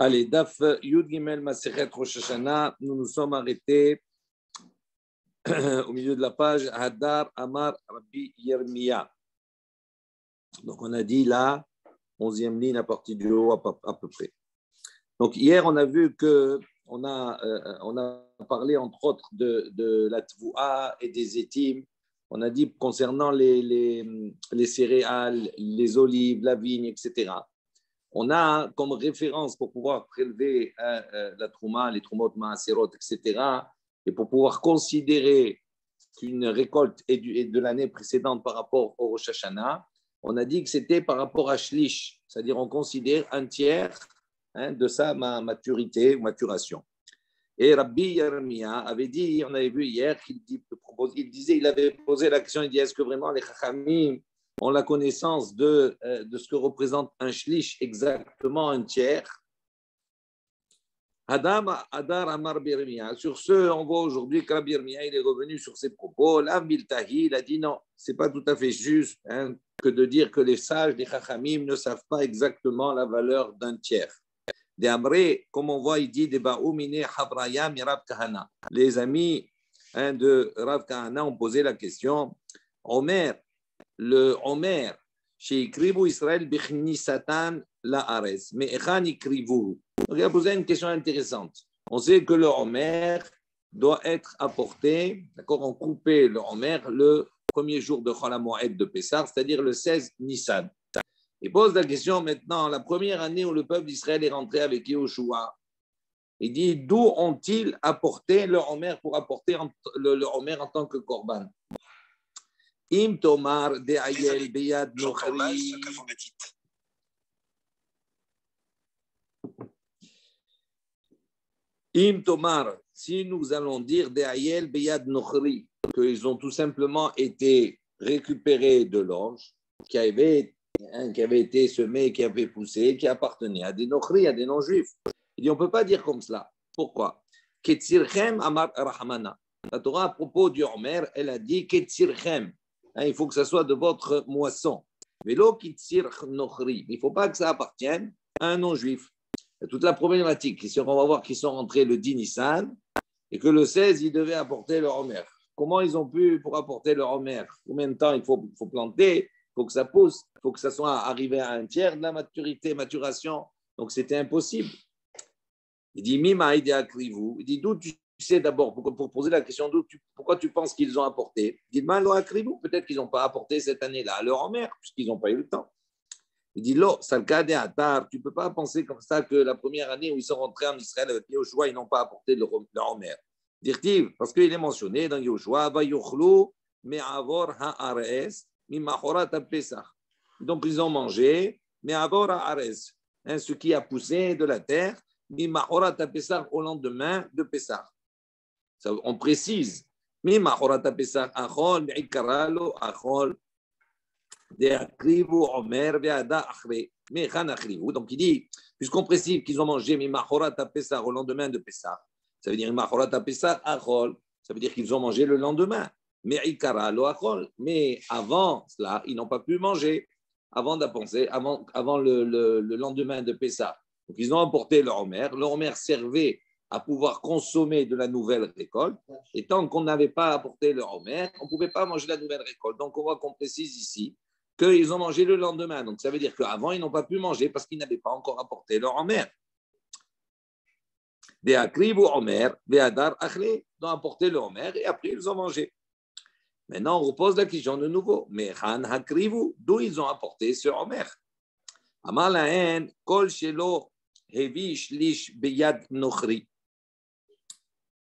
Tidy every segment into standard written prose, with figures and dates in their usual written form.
Allez, Daf Yud Gimel Masechet Rosh Hashanah, nous nous sommes arrêtés au milieu de la page Hadar Amar Rabbi Yirmiyah. Donc on a dit là, 11e ligne à partir du haut à peu près. Donc hier on a vu que on a parlé entre autres de la Tvoua et des étimes. On a dit concernant les céréales, les olives, la vigne, etc. On a comme référence pour pouvoir prélever la trouma, les troumot, maaserot, etc. Et pour pouvoir considérer qu'une récolte est de l'année précédente par rapport au Rosh Hashanah, on a dit que c'était par rapport à Shlish, c'est-à-dire on considère un tiers de sa maturité ou maturation. Et Rabbi Yirmiyah avait dit, on avait vu hier, il avait posé la question, il dit, est-ce que vraiment les Chachamim ont la connaissance de ce que représente un shlish, exactement un tiers? Hadar Amar Yirmiyah. Sur ce, on voit aujourd'hui que Rabbi Yirmiyah il est revenu sur ses propos. Là, Biltahi, il a dit non, c'est pas tout à fait juste que de dire que les sages, les Chachamim, ne savent pas exactement la valeur d'un tiers. Des Amré, comme on voit, il dit des Baoumine Habraya Mirab Kahana. Les amis de Rav Kahana ont posé la question. Le Omer, chez Ikribu Israël Bichni Satan la Ares, mais Echan Ikribu. Donc il a posé une question intéressante. On sait que le Omer doit être apporté, d'accord, on coupait le Omer le premier jour de Chol HaMoed de Pessah, c'est-à-dire le 16 Nissan. Il pose la question maintenant, la première année où le peuple d'Israël est rentré avec Yehoshua, il dit d'où ont-ils apporté le Omer pour apporter le Omer en tant que korban? Im Tomar de Ayel Beyad Nochri. Im Tomar, si nous allons dire de Ayel Beyad Nochri, qu'ils ont tout simplement été récupérés de l'orge qui avait été semé, qui avait poussé, qui appartenait à des Nochri, à des non-juifs. Il dit on ne peut pas dire comme cela. Pourquoi? Ketzirchem Amar Rahmana. La Torah, à propos du Omer, elle a dit Ketzirchem. Il faut que ça soit de votre moisson. Velo Ketzir Nochri. Il ne faut pas que ça appartienne à un non-juif. Toute la problématique, on va voir qu'ils sont rentrés le 10 Nissan et que le 16, ils devaient apporter leur Omer. Comment ils ont pu pour apporter leur Omer? Combien de temps il faut planter? Il faut que ça pousse, il faut que ça soit arrivé à un tiers de la maturation. Donc, c'était impossible. Il dit, Mima Akrivou. Il dit, d'où tu sais d'abord, pour poser la question, pourquoi tu penses qu'ils ont apporté? Il dit, Malo Akrivou, peut-être qu'ils n'ont pas apporté cette année-là leur Omer, puisqu'ils n'ont pas eu le temps. Il dit, Lo, Salkade Atar, tu ne peux pas penser comme ça que la première année où ils sont rentrés en Israël avec Yehoshua, ils n'ont pas apporté leur Omer. Dire-t-il, parce qu'il est mentionné dans Yehoshua, Vayochlu, Me'avor Ha'ares, Mimachorat Pesach. Donc, ils ont mangé, Me'avor Ha'ares, ce qui a poussé de la terre, Mimachorat Pesach au lendemain de Pesach. On précise, Mimachorat Pesach, Achol, Me'ikaralo, Achol. Donc il dit, puisqu'on précise qu'ils ont mangé au lendemain de Pessah, ça veut dire ça veut dire qu'ils ont mangé le lendemain. Mais avant cela, ils n'ont pas pu manger avant le lendemain de Pessah. Donc ils ont emporté leur Omer. Leur Omer servait à pouvoir consommer de la nouvelle récolte. Et tant qu'on n'avait pas apporté leur Omer, on ne pouvait pas manger la nouvelle récolte. Donc on voit qu'on précise ici qu'ils ont mangé le lendemain. Donc, ça veut dire qu'avant, ils n'ont pas pu manger parce qu'ils n'avaient pas encore apporté leur Omer. Des Akrib ou Omer, des Hadar Achle, ils ont apporté leur Omer et après, ils ont mangé. Maintenant, on repose la question de nouveau. Mais Han Hakrivu, d'où ils ont apporté ce Omer? Amalahen, Kol Shelo, Hevi Shlish Beyad Nochri.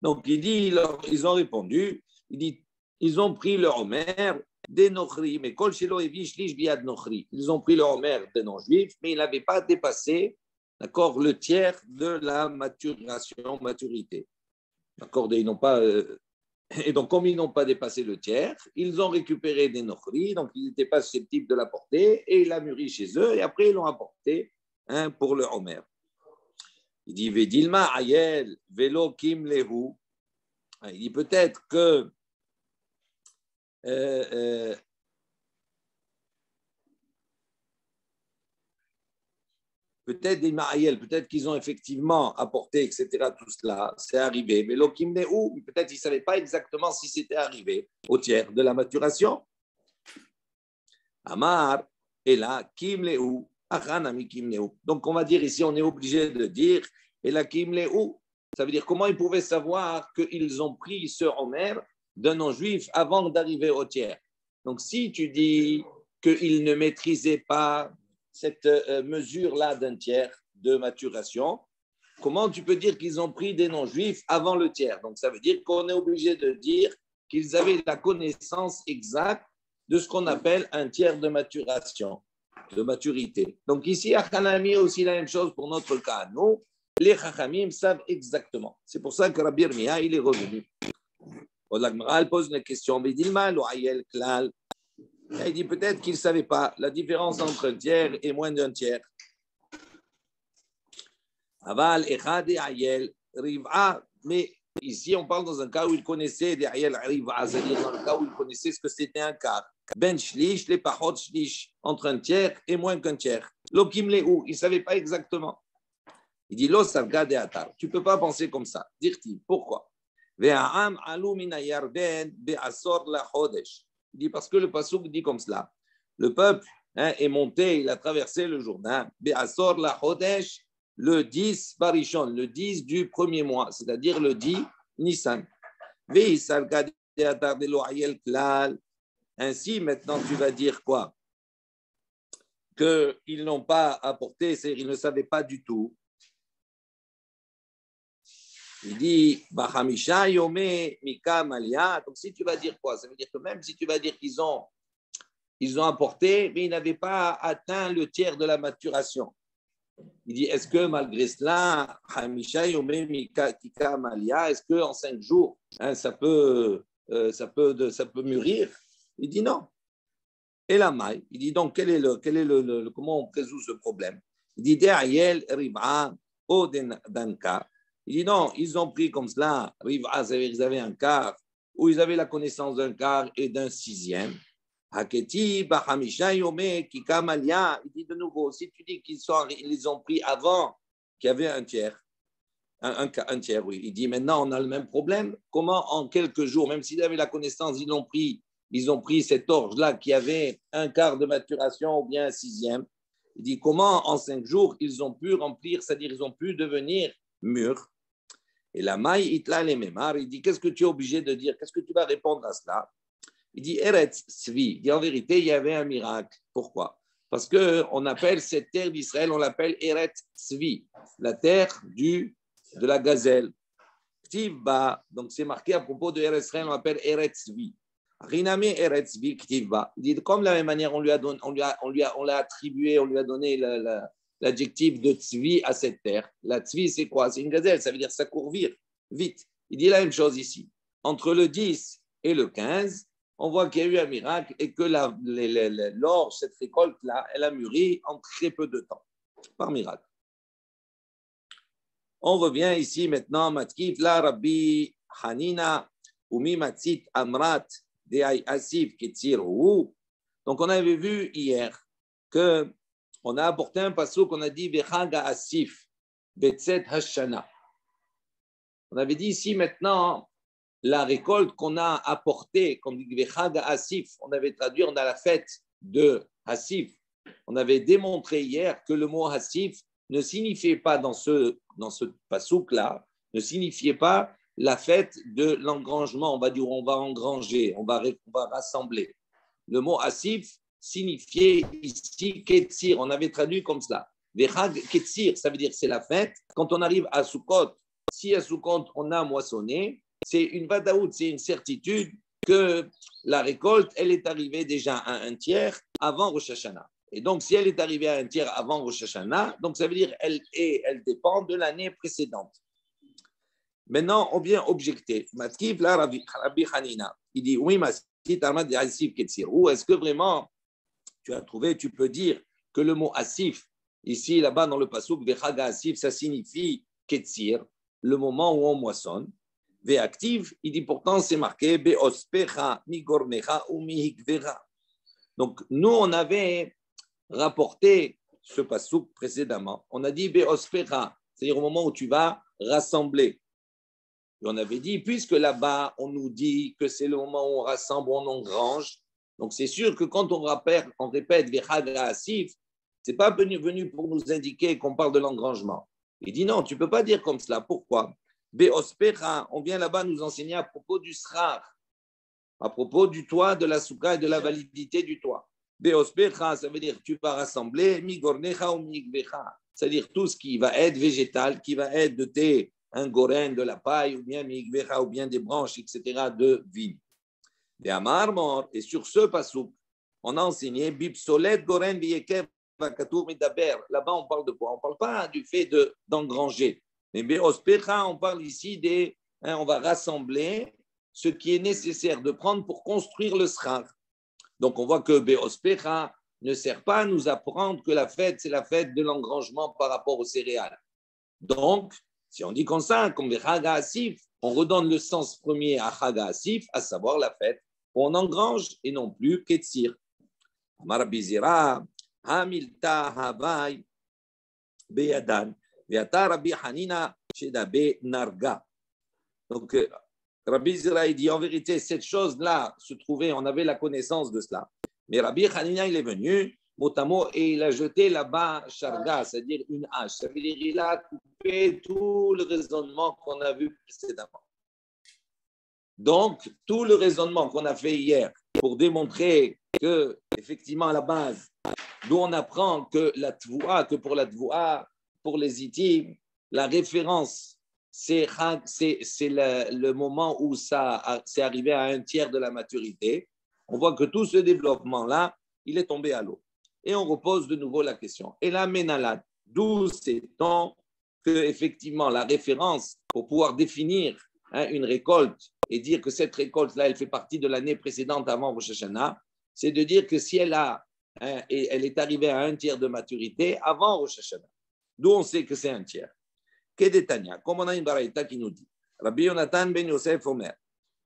Donc, il dit, ils ont répondu, il dit, ils ont pris leur Omer des Nochri, mais Kol Shelo Hevi Shlish Beyad Nochri. Ils ont pris leur Omer des non-juifs, mais ils n'avaient pas dépassé, d'accord, le tiers de la maturité. D'accord, ils n'ont pas. Et donc, comme ils n'ont pas dépassé le tiers, ils ont récupéré des Nochri, donc ils n'étaient pas susceptibles de l'apporter, et il a mûri chez eux, et après, ils l'ont apporté pour le Omer. Il dit Vedilma Ayel Velo Kim Lehu. Il dit peut-être que peut-être des Ma'ayel, peut-être qu'ils ont effectivement apporté, etc., tout cela, c'est arrivé. Mais l'Okim où peut-être ils ne savaient pas exactement si c'était arrivé au tiers de la maturation. Amar, et là, Kim Leou, Achanami Kim Leou. Donc on va dire ici, on est obligé de dire, et là, Kim Leou, ça veut dire comment ils pouvaient savoir qu'ils ont pris ce Omer d'un non-juif avant d'arriver au tiers. Donc si tu dis qu'ils ne maîtrisaient pas cette mesure-là d'un tiers de maturation, comment tu peux dire qu'ils ont pris des non-juifs avant le tiers? Donc ça veut dire qu'on est obligé de dire qu'ils avaient la connaissance exacte de ce qu'on appelle un tiers de maturation, de maturité. Donc ici, à Hanami, aussi la même chose pour notre cas. Nous, les Chachamim savent exactement. C'est pour ça que Rabbi Yirmiyah, il est revenu. Elle pose une question, mais Dilma, l'Oayel, Klal. Il dit peut-être qu'il ne savait pas la différence entre un tiers et moins d'un tiers. Aval, Echad et Ayel, Riv'a, mais ici on parle dans un cas où il connaissait des Ayel Riv'a, c'est-à-dire dans le cas où il connaissait ce que c'était un quart. Ben Shlish, les Pachot Shlish, entre un tiers et moins qu'un tiers. L'Okim Leou, il ne savait pas exactement. Il dit Lo Savga de Atar. Tu ne peux pas penser comme ça. Dire-t-il, pourquoi? Ve'a'am alu min Yarden be'asor la Chodesh. Il dit parce que le Passouk dit comme cela. Le peuple est monté, il a traversé le Jourdain. Be'asor la Chodesh, le 10 Barishon, le 10 du premier mois, c'est-à-dire le 10 Nissan. Ve'isal gade atar de lo ayel klal. Ainsi, maintenant, tu vas dire quoi? Qu'ils n'ont pas apporté, c'est-à-dire qu'ils ne savaient pas du tout. Il dit, Bahamisha Yome Mika Malia. Donc, si tu vas dire quoi? Ça veut dire que même si tu vas dire qu'ils ont apporté, mais ils n'avaient pas atteint le tiers de la maturation. Il dit, est-ce que malgré cela, Hamisha Yome Mika Malia, est-ce qu'en 5 jours, ça peut mûrir? Il dit non. Et la maille, il dit donc, comment on résout ce problème? Il dit, De'ayel Riv'a Odendanka. Il dit non, ils ont pris comme cela, ils avaient un quart, ou ils avaient la connaissance d'un quart et d'un sixième. Haketi, Bahamisha, Yome, Kikamalia. Il dit de nouveau, si tu dis qu'ils les ont pris avant qu'il y avait un tiers, un tiers, oui. Il dit maintenant, on a le même problème. Comment en quelques jours, même s'ils avaient la connaissance, ils ont pris cette orge-là qui avait un quart de maturation ou bien un sixième. Il dit comment en 5 jours, ils ont pu remplir, c'est-à-dire ils ont pu devenir mûrs. Et la maille, itla les mémar, il dit qu'est-ce que tu es obligé de dire? Qu'est-ce que tu vas répondre à cela? Il dit Eretz Svi. Il dit en vérité, il y avait un miracle. Pourquoi? Parce qu'on appelle cette terre d'Israël, on l'appelle Eretz Svi, la terre de la gazelle. Ktivba, donc c'est marqué à propos de Eretz Israël, on l'appelle Eretz Svi. Riname Eretz Svi Ktivba. Il dit comme de la même manière, on l'a attribué, on lui a donné l'adjectif de tzvi à cette terre. La tzvi, c'est quoi? C'est une gazelle, ça veut dire ça court vite. Il dit la même chose ici. Entre le 10 et le 15, on voit qu'il y a eu un miracle et que l'orge, cette récolte-là, elle a mûri en très peu de temps, par miracle. On revient ici maintenant, Matkif, la Rabbi Hanina, Umi Matzit Amrat, Deay Asif Ketzir. Donc on avait vu hier que on a apporté un passouk qu'on a dit Vechag Asif, Betzet Hashana. On avait dit ici maintenant la récolte qu'on a apportée, comme dit Vechag Asif, on avait traduit, on a la fête de Asif. On avait démontré hier que le mot Asif ne signifiait pas dans ce passouk-là, ne signifiait pas la fête de l'engrangement. On va dire on va engranger, on va rassembler. Le mot Asif signifiait ici Ketzir. On avait traduit comme cela. Vechag Ketzir, ça veut dire c'est la fête. Quand on arrive à Sukkot, si à Sukkot on a moissonné, c'est une vadaout, c'est une certitude que la récolte, elle est arrivée déjà à un tiers avant Rosh Hashanah. Et donc, si elle est arrivée à un tiers avant Rosh Hashanah, donc ça veut dire qu'elle dépend de l'année précédente. Maintenant, on vient objecter. Matkif, là, Rabbi Hanina, il dit oui, Maskit, Armad de Asif Ketzir. Ou est-ce que vraiment, tu peux dire que le mot Asif, ici, là-bas, dans le Passouk, Vechaga Asif, ça signifie Ketzir, le moment où on moissonne. Ve'active, il dit pourtant, c'est marqué Be'ospecha, Migornecha ou Mihikvera. Donc, nous, on avait rapporté ce passouk précédemment. On a dit Beospera, c'est-à-dire au moment où tu vas rassembler. Et on avait dit, puisque là-bas, on nous dit que c'est le moment où on rassemble, où on engrange. Donc, c'est sûr que quand on répète Vechaga Asif, ce n'est pas venu pour nous indiquer qu'on parle de l'engrangement. Il dit non, tu ne peux pas dire comme cela. Pourquoi? Beospera, on vient là-bas nous enseigner à propos du srar, à propos du toit, de la souka et de la validité du toit. Beospera, ça veut dire tu vas rassembler migornecha ou migvecha, c'est-à-dire tout ce qui va être végétal, qui va être de tes un goren, de la paille, ou bien migvecha, ou bien des branches, etc., de vigne. Et sur ce passouk, on a enseigné bipsolet goren biyekev vakatur midaber. Là-bas, on parle de quoi? On ne parle pas du fait d'engranger. Mais beospera, on parle ici on va rassembler ce qui est nécessaire de prendre pour construire le srar. Donc, on voit que beospera ne sert pas à nous apprendre que la fête, c'est la fête de l'engrangement par rapport aux céréales. Donc, si on dit comme ça, comme les Chaga Asif, on redonne le sens premier à Chaga Asif, à savoir la fête où on engrange et non plus Ketsir. Amar Bizira, Hamilta Havai, Beyadan, Veata Rabbi Hanina, Shedabe Narga. Donc, Rabbi Zira, il dit en vérité, cette chose-là se trouvait, on avait la connaissance de cela. Mais Rabbi Hanina, il est venu, mot à mot, et il a jeté là-bas Sharga, c'est-à-dire une hache. Ça veut dire qu'il a coupé tout le raisonnement qu'on a vu précédemment. Donc, tout le raisonnement qu'on a fait hier pour démontrer que, effectivement, à la base, d'où on apprend que pour la tvoua, pour les itim, la référence, c'est le moment où c'est arrivé à un tiers de la maturité. On voit que tout ce développement-là, il est tombé à l'eau. Et on repose de nouveau la question. Et la ménalade, d'où sait-on que effectivement la référence pour pouvoir définir une récolte et dire que cette récolte-là, elle fait partie de l'année précédente avant Rosh Hashanah, c'est de dire que si elle est arrivée à un tiers de maturité avant Rosh Hashanah, d'où on sait que c'est un tiers. Kedetania, comme on a une baraïta qui nous dit, Rabbi Yonatan ben Yosef Omer.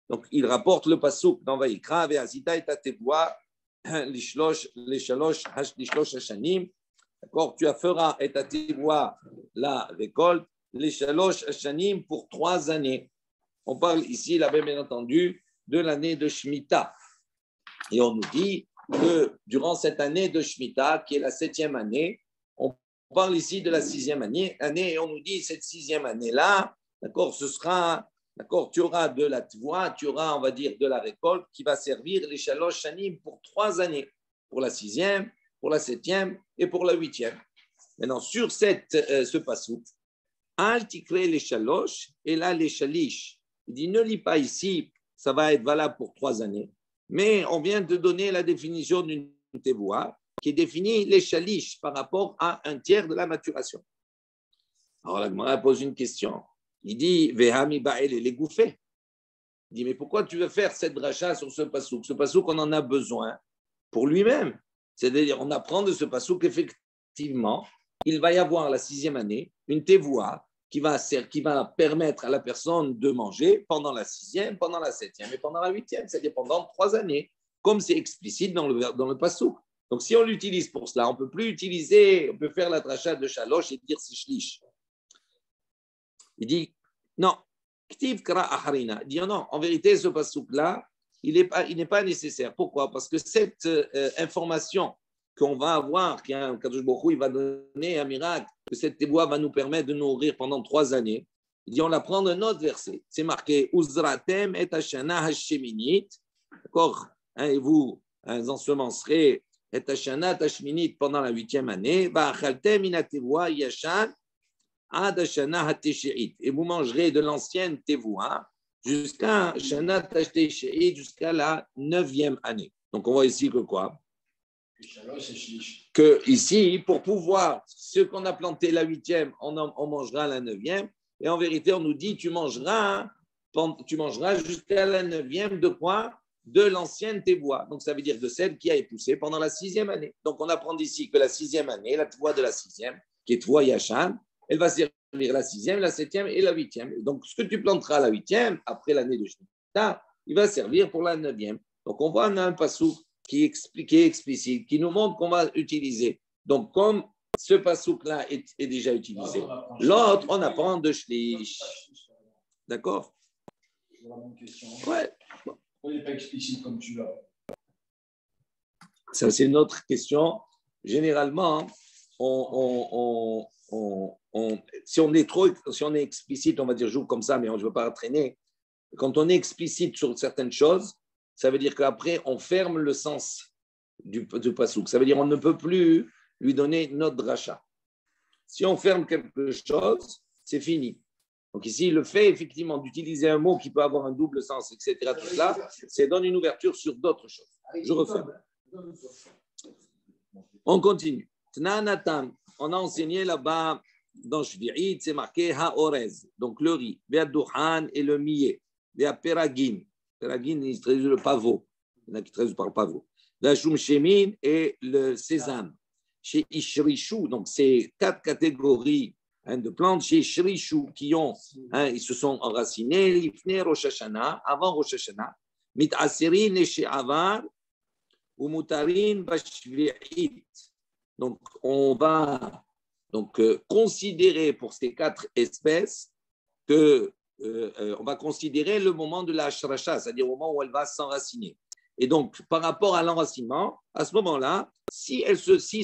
Donc il rapporte le pasuk dans Vayikra, Ve'asita et Tatevoa, l'ishlosh hashanim. D'accord, tu feras et Tatevoa la récolte, l'ishlosh hashanim pour 3 années. On parle ici, là bien entendu, de l'année de Shemitah. Et on nous dit que durant cette année de Shemitah, qui est la 7e année, on parle ici de la 6e année, et on nous dit cette 6e année-là, d'accord, ce sera, d'accord, tu auras de la tvoa, tu auras, on va dire, de la récolte qui va servir les shalosh shanim pour 3 années, pour la 6e, pour la 7e et pour la 8e. Maintenant, sur ce passouk, al tikre les shalosh et là les shalish. Il dit, ne lis pas ici, ça va être valable pour 3 années, mais on vient de donner la définition d'une tevoa qui définit les shalish par rapport à un tiers de la maturation. Alors la Gemara pose une question. Il dit, Vehami ba'el et les gouffés. Il dit, mais pourquoi tu veux faire cette dracha sur ce passouk? Ce passouk, on en a besoin pour lui-même. C'est-à-dire, on apprend de ce passouk qu'effectivement, il va y avoir la 6e année une tevoa qui va permettre à la personne de manger pendant la 6e, pendant la 7e et pendant la 8e, c'est-à-dire pendant 3 années, comme c'est explicite dans le passouk. Donc, si on l'utilise pour cela, on peut faire la dracha de shalosh et dire c'est shlish. Il dit, non, ktiv kra acharina. Il dit, non, en vérité, ce passouk-là, il n'est pas nécessaire. Pourquoi? Parce que cette information qu'on va avoir, qu'un Kadosh Baruch Hu, il va donner un miracle, que cette téboua va nous permettre de nous nourrir pendant 3 années, il dit, on l'apprend d'un autre verset. C'est marqué, Uzratem et Hashana Hasheminit. D'accord? Et vous ensemencerez et Hashana Hashminit pendant la 8e année. Ba'achaltem ina téboua yashan ad Hashana Hateshe'it. Et vous mangerez de l'ancienne téboua jusqu'à Hashana Hateshe'it, jusqu'à la 9e année. Donc, on voit ici que quoi? Que ici, pour pouvoir, ce qu'on a planté la 8e, on mangera la 9e. Et en vérité, on nous dit, tu mangeras jusqu'à la 9e de quoi? De l'ancienne téboua. Donc, ça veut dire de celle qui a époussé pendant la 6e année. Donc, on apprend ici que la 6e année, la téboua de la 6e, qui est téboua yachan, elle va servir la 6e, la 7e et la 8e. Donc, ce que tu planteras la 8e, après l'année de Shemitah, il va servir pour la 9e. Donc, on voit un passouk qui est explicite, qui nous montre qu'on va utiliser. Donc, comme ce pasouk-là est déjà utilisé. L'autre, on apprend de Shlish. D'accord? Ouais. Pourquoi il n'est pas explicite comme tu l'as? Ça, c'est une autre question. Généralement, si on est explicite, on va dire joue comme ça, mais je ne veux pas traîner. Quand on est explicite sur certaines choses, ça veut dire qu'après, on ferme le sens du pasouk. Ça veut dire qu'on ne peut plus lui donner notre dracha. Si on ferme quelque chose, c'est fini. Donc ici, le fait effectivement d'utiliser un mot qui peut avoir un double sens, etc., tout cela, c'est donne une ouverture sur d'autres choses. Je referme. On continue. Tnanatam, on a enseigné là-bas dans Shvi'it, c'est marqué Ha'orez, donc le riz, Ve'adouhan et le millet, Ve'aperagin. Peragin, il traduit le pavot. Il y en a qui traduisent par le pavot. Ve'ashum shemin et le sésame. Chez Ishrishu, donc c'est 4 catégories de plantes chez Ishrishu qui ont, ils se sont enracinés, l'ifne Rosh Hashanah, avant Rosh Hashanah, mit'asirin et chez Avar, ou mutarin bashvi'it. Donc, on va considérer pour ces 4 espèces que on va considérer le moment de la shracha, c'est-à-dire au moment où elle va s'enraciner. Et donc, par rapport à l'enracinement, à ce moment-là, si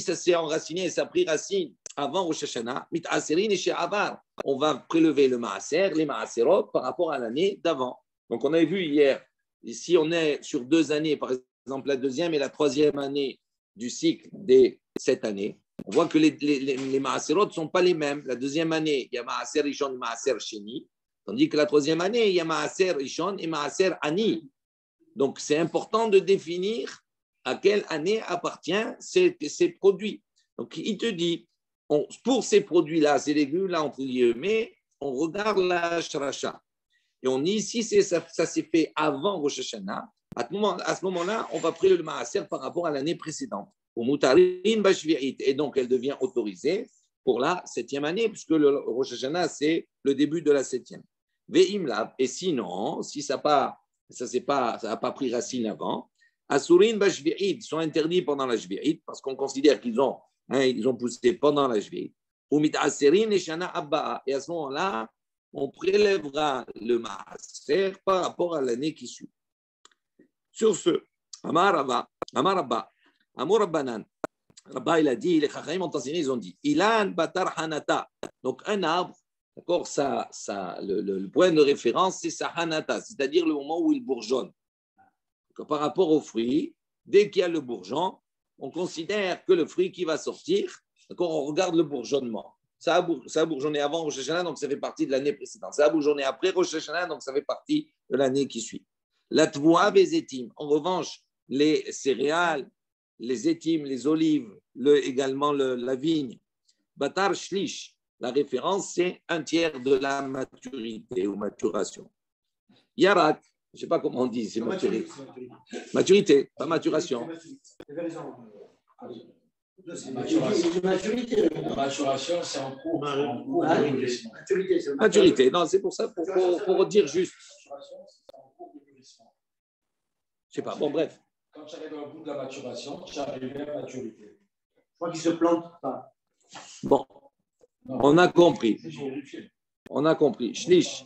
ça s'est enraciné et ça a pris racine avant Rosh Hashanah, mit'aserin et chez Avar, on va prélever le maaser, les maaserot par rapport à l'année d'avant. Donc, on avait vu hier, ici on est sur 2 années, par exemple la 2e et la 3e année du cycle des 7 années. On voit que les maaserot ne sont pas les mêmes. La 2e année, il y a maaser rishon et maaser sheni, tandis que la 3e année, il y a maaser rishon et maaser ani. Donc, c'est important de définir à quelle année appartiennent ces produits. Donc, il te dit, pour ces produits-là, ces légumes-là, entre guillemets, on regarde la shracha. Et on dit, si ça s'est fait avant Rosh Hashanah, à ce moment-là, on va prélever le maaser par rapport à l'année précédente. Au mutarin bashvi'it. Et donc, elle devient autorisée pour la 7e année, puisque le Rosh Hashanah, c'est le début de la 7e. Ve'imlav. Et sinon, si ça n'a pas pris racine avant, Asurin bashvi'it sont interdits pendant la shvi'it, parce qu'on considère qu'ils ont poussé pendant la shvi'it. Ou mit'aserin et shana abba'a. Et à ce moment-là, on prélèvera le maaser par rapport à l'année qui suit. Sur ce, Amar Abba, Amor Rabbanan, Rabba, il a dit, les Chachamim ont enseigné, ils ont dit, Ilan Batar Hanata, donc un arbre, d'accord, le point de référence, c'est sa Hanata, c'est-à-dire le moment où il bourgeonne. Donc, par rapport au fruit, dès qu'il y a le bourgeon, on considère que le fruit qui va sortir, d'accord, on regarde le bourgeonnement. Ça a bourgeonné avant Rosh Hashanah, donc ça fait partie de l'année précédente. Ça a bourgeonné après Rosh Hashanah, donc ça fait partie de l'année qui suit. La tvoua vezetim. En revanche, les céréales, les étimes, les olives, également la vigne. Batar shlish. La référence, c'est 1/3 de la maturité ou maturation. Yarak, je ne sais pas comment on dit, c'est maturité. Maturité, pas maturation. La maturation, c'est en cours. Maturité, non, c'est pour ça, pour dire juste. Je sais pas, bon, bref. Quand tu arrives au bout de la maturation, tu arrives à la maturité. Je crois qu'il ne se plante pas. Bon, on a compris. On a compris. Shlish.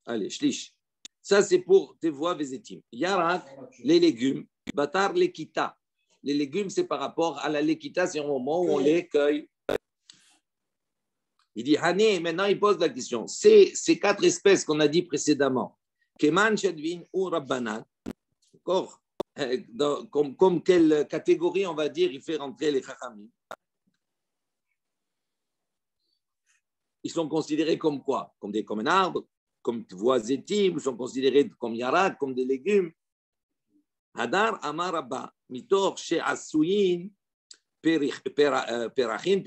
Allez, shlish. Ça, c'est pour tes voix vézétim. Yarak, les légumes. Batar, l'équita. Les légumes, c'est par rapport à la l'équita, c'est au moment où on les cueille. Il dit, Hané, maintenant il pose la question. Ces 4 espèces qu'on a dit précédemment, Keman, Shadvin ou Rabbanan, d'accord, comme quelle catégorie, on va dire, il fait rentrer les Chachamim. Ils sont considérés comme quoi? Comme un arbre, comme voies étimes, ils sont considérés comme yarak, comme des légumes. Hadar Amarabba, Mitor She'asuyin, Perachin,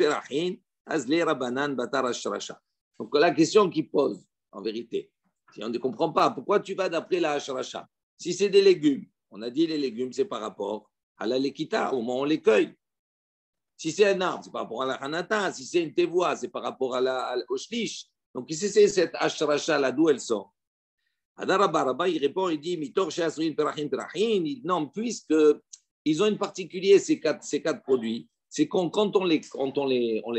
Azle Rabbanan, Batar Ashrasha. Donc la question qu'il pose, en vérité, si on ne comprend pas, pourquoi tu vas d'après la Ashrasha? Si c'est des légumes, on a dit les légumes, c'est par rapport à la lekita, au moment où on les cueille. Si c'est un arbre, c'est par rapport à la hanata. Si c'est une tevoa, c'est par rapport au shlish. Donc, si c'est cette ashrasha là, d'où elle sort? Adar Rabba, il répond, il dit, mitor she'asurin perachin perachin. Non, puisqu'ils ont une particulier, ces quatre produits, c'est quand on les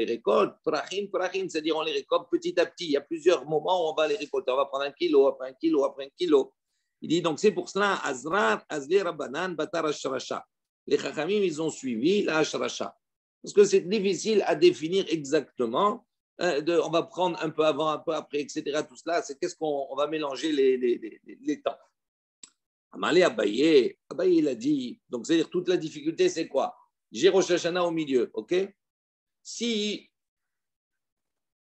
récolte, prachin, c'est-à-dire on les récolte petit à petit. Il y a plusieurs moments où on va les récolter. On va prendre 1 kilo, après 1 kilo, après 1 kilo. Il dit donc c'est pour cela, Azrar, Azli Rabbanan, Batar Ashrasha. Les Chachamim, ils ont suivi la Ashrasha. Parce que c'est difficile à définir exactement. On va prendre un peu avant, un peu après, etc. Tout cela, c'est qu'est-ce qu'on va mélanger les temps. Amalé Abaye, il a dit, donc c'est-à-dire toute la difficulté, c'est quoi? J'ai Rosh Hashanah au milieu, ok? Si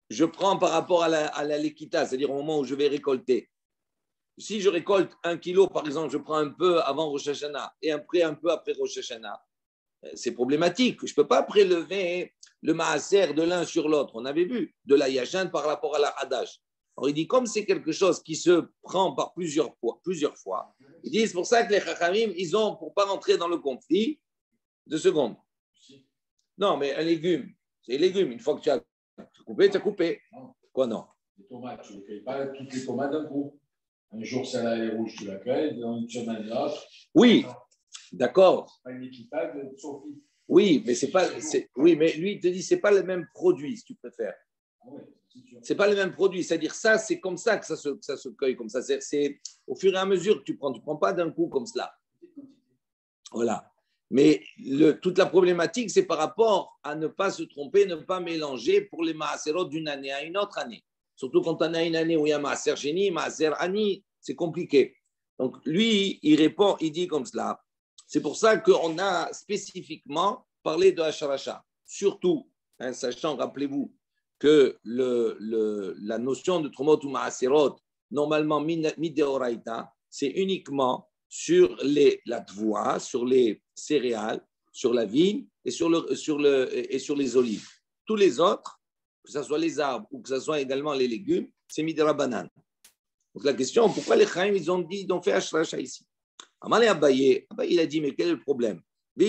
je prends par rapport à l'équita, c'est-à-dire au moment où je vais récolter, si je récolte 1 kilo, par exemple, je prends un peu avant Rosh Hashanah et après un peu après Rosh Hashanah, c'est problématique. Je ne peux pas prélever le maaser de l'un sur l'autre. On avait vu de la yashan par rapport à la hadash. Alors il dit, comme c'est quelque chose qui se prend par plusieurs fois, il dit, c'est pour ça que les chachamim, ils ont, pour ne pas rentrer dans le conflit, 2 secondes. Non, mais un légume, c'est un légume. Une fois que tu as coupé, tu as coupé. Quoi, non? Les tomates, tu ne cueilles pas toutes les tomates d'un coup. Un jour, celle-là, elle est rouge, tu la cueilles. Dans une semaine, l'autre. Oui, d'accord. Pas une équitable, Sophie. Oui, mais oui, mais lui, il te dit, c'est pas le même produit, si tu préfères. Ah oui, c'est sûr. C'est pas le même produit. C'est-à-dire, ça, c'est comme ça que ça se cueille, comme ça. C'est au fur et à mesure que tu prends. Tu ne prends pas d'un coup comme cela. Voilà. Mais toute la problématique, c'est par rapport à ne pas se tromper, ne pas mélanger pour les maaserot d'une année à une autre année. Surtout quand on a une année où il y a maaser génie, maaser ani, c'est compliqué. Donc, lui, il répond, il dit comme cela. C'est pour ça qu'on a spécifiquement parlé de Hasharacha. Surtout, sachant, rappelez-vous, que la notion de Trumot ou Maaserot, normalement, Mideoraita, c'est uniquement sur la tvoua, sur les céréales, sur la vigne et sur les olives. Tous les autres, que ce soit les arbres ou que ce soit également les légumes, c'est Midera banane. Donc la question, pourquoi les Chaim, ils ont fait Hashracha ici? Amalé Abaye, il a dit, mais quel est le problème? Donc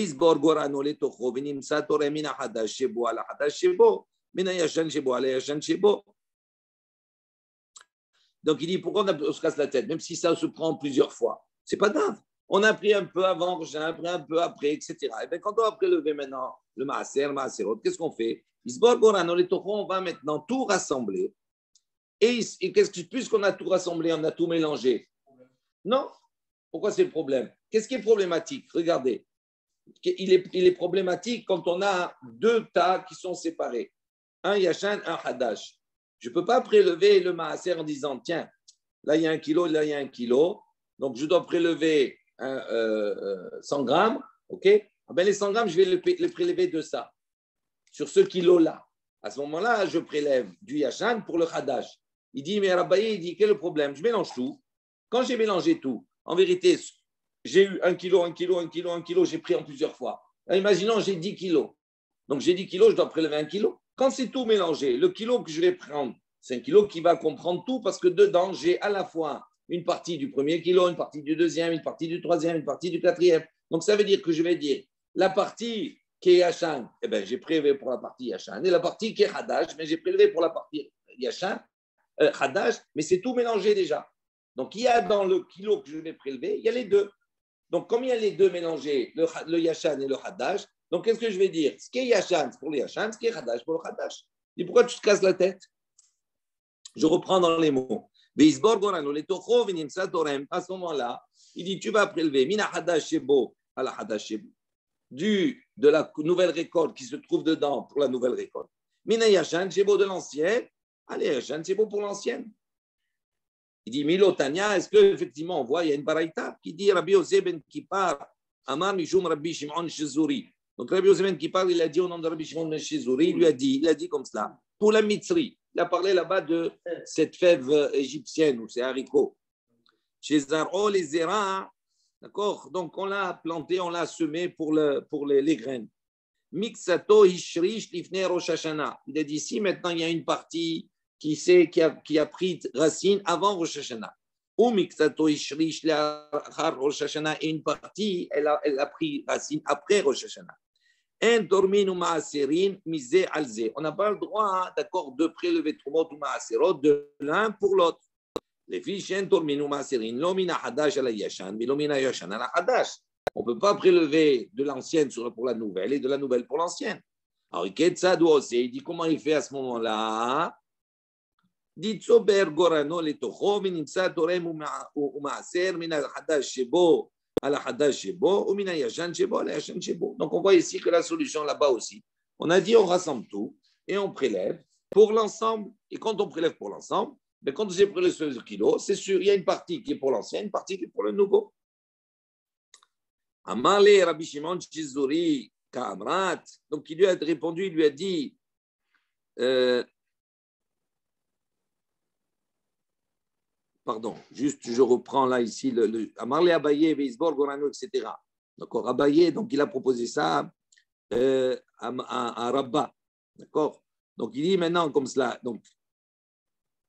il dit, pourquoi on se casse la tête? Même si ça se prend plusieurs fois, c'est pas grave. On a pris un peu avant, un peu après, etc. Et bien quand on va prélever maintenant le maaser, le maaserot, qu'est-ce qu'on fait? On va maintenant tout rassembler. Et puisqu'on a tout rassemblé, on a tout mélangé. Non. Pourquoi c'est le problème? Qu'est-ce qui est problématique? Regardez. Il est problématique quand on a 2 tas qui sont séparés. Un yashan, un hadash. Je ne peux pas prélever le maaser en disant, tiens, là il y a 1 kilo, là il y a 1 kilo. Donc je dois prélever 100 grammes. OK? Ben, les 100 grammes, je vais les prélever de ça. Sur ce kilo-là. À ce moment-là, je prélève du yashan pour le hadash. Il dit, mais Rabbaye, il dit, quel est le problème? Je mélange tout. Quand j'ai mélangé tout, en vérité, j'ai eu 1 kilo, 1 kilo, 1 kilo, 1 kilo, j'ai pris en plusieurs fois. Là, imaginons, j'ai 10 kilos. Donc, j'ai 10 kilos, je dois prélever 1 kilo. Quand c'est tout mélangé, le kilo que je vais prendre, c'est 1 kilo qui va comprendre tout parce que dedans, j'ai à la fois une partie du premier kilo, une partie du deuxième, une partie du troisième, une partie du quatrième. Donc, ça veut dire que je vais dire la partie qui est Yashan, eh ben, j'ai prélevé pour la partie Yashan. Et la partie qui est Hadash, mais j'ai prélevé pour la partie Yashan, Hadash, mais c'est tout mélangé déjà. Donc, il y a dans le kilo que je vais prélever, il y a les deux. Donc, comme il y a les deux mélangés, le Yashan et le Hadash, donc qu'est-ce que je vais dire? Ce qui est Yashan, c'est pour le Yashan, ce qui est Hadash, pour le Hadash. Et pourquoi tu te casses la tête? Je reprends dans les mots. À ce moment-là, il dit, tu vas prélever Mina Hadash Shebo à la Hadash Shebo, de la nouvelle récolte qui se trouve dedans pour la nouvelle récolte. Mina Yashan Shebo de l'ancienne, allez, Yashan Shebo pour l'ancienne. Il dit, Milotania, est-ce qu'effectivement on voit, il y a une baraïta qui dit Rabbi Yosef ben Kippar, Amar Mishum Rabbi Shimon Shizuri. Donc Rabbi Yosef ben Kippar, il a dit au nom de Rabbi Shimon ben Shizuri, il a dit comme cela, pour la mitzri. Il a parlé là-bas de cette fève égyptienne ou ces haricots. Chez Zaro, les zéras, d'accord? Donc on l'a planté, on l'a semé pour les graines. Mixato Ishrish Lifne Rosh Hashanah. Il a dit, si maintenant il y a une partie qui a pris racine avant Rosh Hashanah. Ou Mixato Ishrish Rosh Hashanah, et une partie, elle a pris racine après Rosh Hashanah. On n'a pas le droit, d'accord, de prélever Trumot ou Maaserot de l'un pour l'autre. Les fiches, Torminu Maaserin, Lomina Hadash à la Yashan, mais Lomina Yashan à la Hadash. On ne peut pas prélever de l'ancienne pour la nouvelle et de la nouvelle pour l'ancienne. Alors, il dit comment il fait à ce moment-là? Dit Sober Gorano le Toho, Minimsa Torem ou Maaser, Mina Hadash Shebo, Ala Hadash Shebo, ou Mina Yashan Shebo, Ala Yashan Shebo. Donc, on voit ici que la solution là-bas aussi. On a dit on rassemble tout et on prélève pour l'ensemble. Et quand on prélève pour l'ensemble, mais quand j'ai prélevé ce kilo, c'est sûr, il y a une partie qui est pour l'ancien, une partie qui est pour le nouveau. Amale Rabbi Shimon Chizuri Kamrat. Donc, il lui a répondu, il lui a dit pardon, juste je reprends là ici Amarle Abaye, Veisbor, Gorano, etc. D'accord, Abaye, donc il a proposé ça à Rabba. D'accord, donc il dit maintenant comme cela. Donc,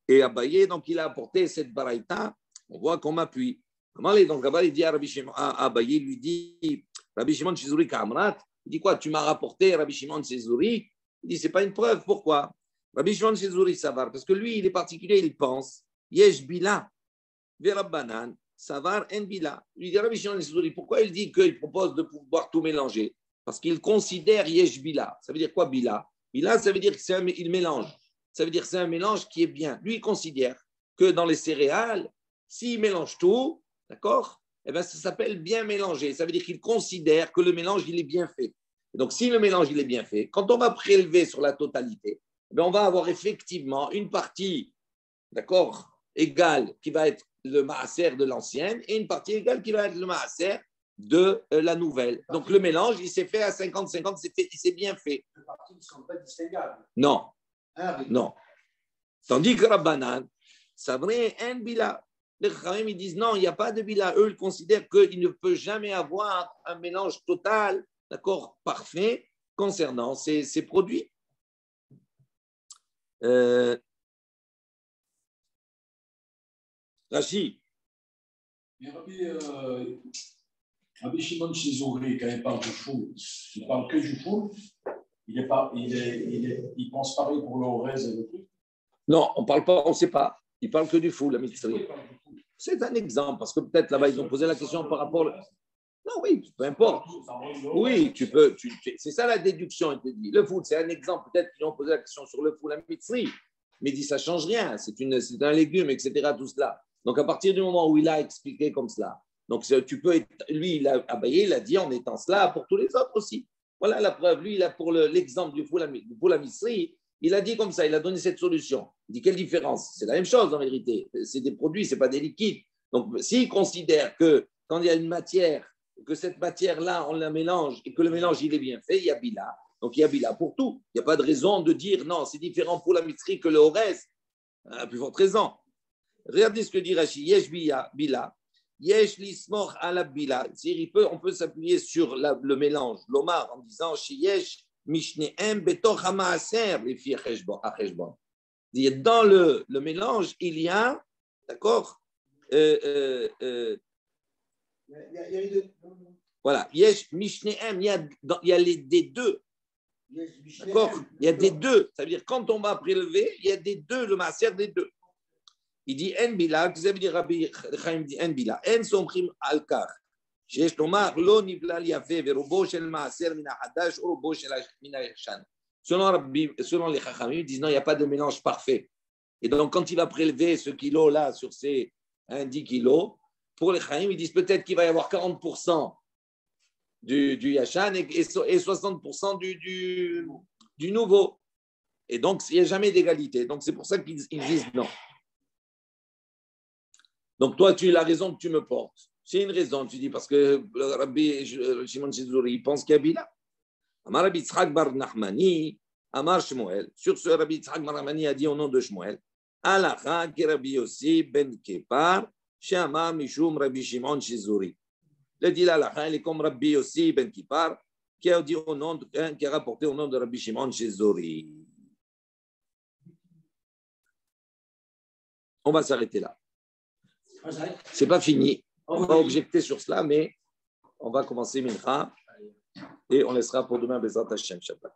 et Abaye, donc il a apporté cette baraïta, on voit qu'on m'appuie. Donc Abaye dit à Rabbi Shimon, Abaye lui dit, Rabbi Shimon Chizuri Kamrat, il dit quoi, tu m'as rapporté Rabbi Shimon Chizuri? Il dit, c'est pas une preuve, pourquoi? Rabbi Shimon Chizuri Savar, parce que lui, il est particulier, il pense, Yesh Bila, Verabbanan, Savar en Bila. Il dit Rabbi Shimon Chizuri, pourquoi il dit qu'il propose de pouvoir tout mélanger? Parce qu'il considère Yesh Bila. Ça veut dire quoi Bila? Bila, ça veut dire qu'il mélange. Ça veut dire que c'est un mélange qui est bien. Lui, il considère que dans les céréales, s'il mélange tout, d'accord, eh bien, ça s'appelle bien mélangé. Ça veut dire qu'il considère que le mélange, il est bien fait. Et donc, si le mélange, il est bien fait, quand on va prélever sur la totalité, eh bien, on va avoir effectivement une partie, d'accord, égale qui va être le maaser de l'ancienne et une partie égale qui va être le maaser de la nouvelle. Donc, le mélange, il s'est fait à 50-50, il s'est bien fait. Les parties ne sont pas distinguables. Non. Non. Tandis que Rabbanan, ça vrai, un bila. Les Chachamim, ils disent non, il n'y a pas de bila. Eux, ils considèrent qu'il ne peut jamais avoir un mélange total, d'accord, parfait, concernant ces produits. Rachid. Mais Rabbi Shimon Chizuri, quand il parle du fou, il ne parle que du fou. Il pense pareil pour le Orez et le truc. Non, on parle pas, on ne sait pas. Il parle que du fou, la mitzvah. C'est un exemple, parce que peut-être là-bas, ils ont posé la question par rapport. Non, oui, peu importe. Oui, tu peux. C'est ça la déduction, il te dit. Le foot, c'est un exemple. Peut-être qu'ils ont posé la question sur le foot, la mitzvah. Mais il dit, ça ne change rien. C'est un légume, etc. Tout cela. Donc, à partir du moment où il a expliqué comme cela, donc tu peux. Lui, il a dit en étant cela pour tous les autres aussi. Voilà la preuve. Lui, il a pour l'exemple du foula misri, il a dit comme ça, il a donné cette solution. Il dit quelle différence? C'est la même chose en vérité. C'est des produits, ce n'est pas des liquides. Donc, s'il considère que quand il y a une matière, que cette matière-là, on la mélange et que le mélange, il est bien fait, il y a bila. Donc, il y a bila pour tout. Il n'y a pas de raison de dire non, c'est différent pour la misri que le horez. À plus forte raison. Regardez ce que dit Rashi. Yesh bila. Yesh lismor ala bila. On peut s'appuyer sur le mélange, l'omar, en disant yesh mishneem betor hamaaser les filles acheshbon. Dans le mélange, il y a, d'accord, Il y a les deux. voilà, yesh mishneem, il y a des deux. D'accord, il y a des deux. Ça veut dire quand on va prélever, il y a des deux, le maaser des deux. Il dit en bila, que ça veut dire Rabbi Chaim dit en bila, en somchim al kar. שיש לומר לא נבלל יפה ורובו של מעשר מן החדש או רובו מן הישן. Selon les Chachamim, ils disent non, il n'y a pas de mélange parfait. Et donc, quand il va prélever ce kilo-là sur ces 10 kilos, pour les Chachamim, ils disent peut-être qu'il va y avoir 40% du yashan et 60% du nouveau. Et donc, il n'y a jamais d'égalité. Donc, c'est pour ça qu'ils disent non. Donc, toi, tu as la raison que tu me portes. C'est une raison, tu dis, parce que le Rabbi Shimon Chizuri, il pense qu'il y a Bila. Amar Rabbi Yitzhak bar Nachmani, Amar Shmuel. Sur ce, Rabbi Yitzhak bar Nachmani a dit au nom de Shmuel, Alacha ki Rabbi Yossi ben Kepar, She'amar Mishum Rabbi Shimon Chizuri. Le dit l'Alacha, il est comme Rabbi Yossi ben Kepar, qui a rapporté au nom de Rabbi Shimon Chizuri. On va s'arrêter là. C'est pas fini. On va objecter sur cela, mais on va commencer Mincha et on laissera pour demain Bezrat Hashem Shabbat.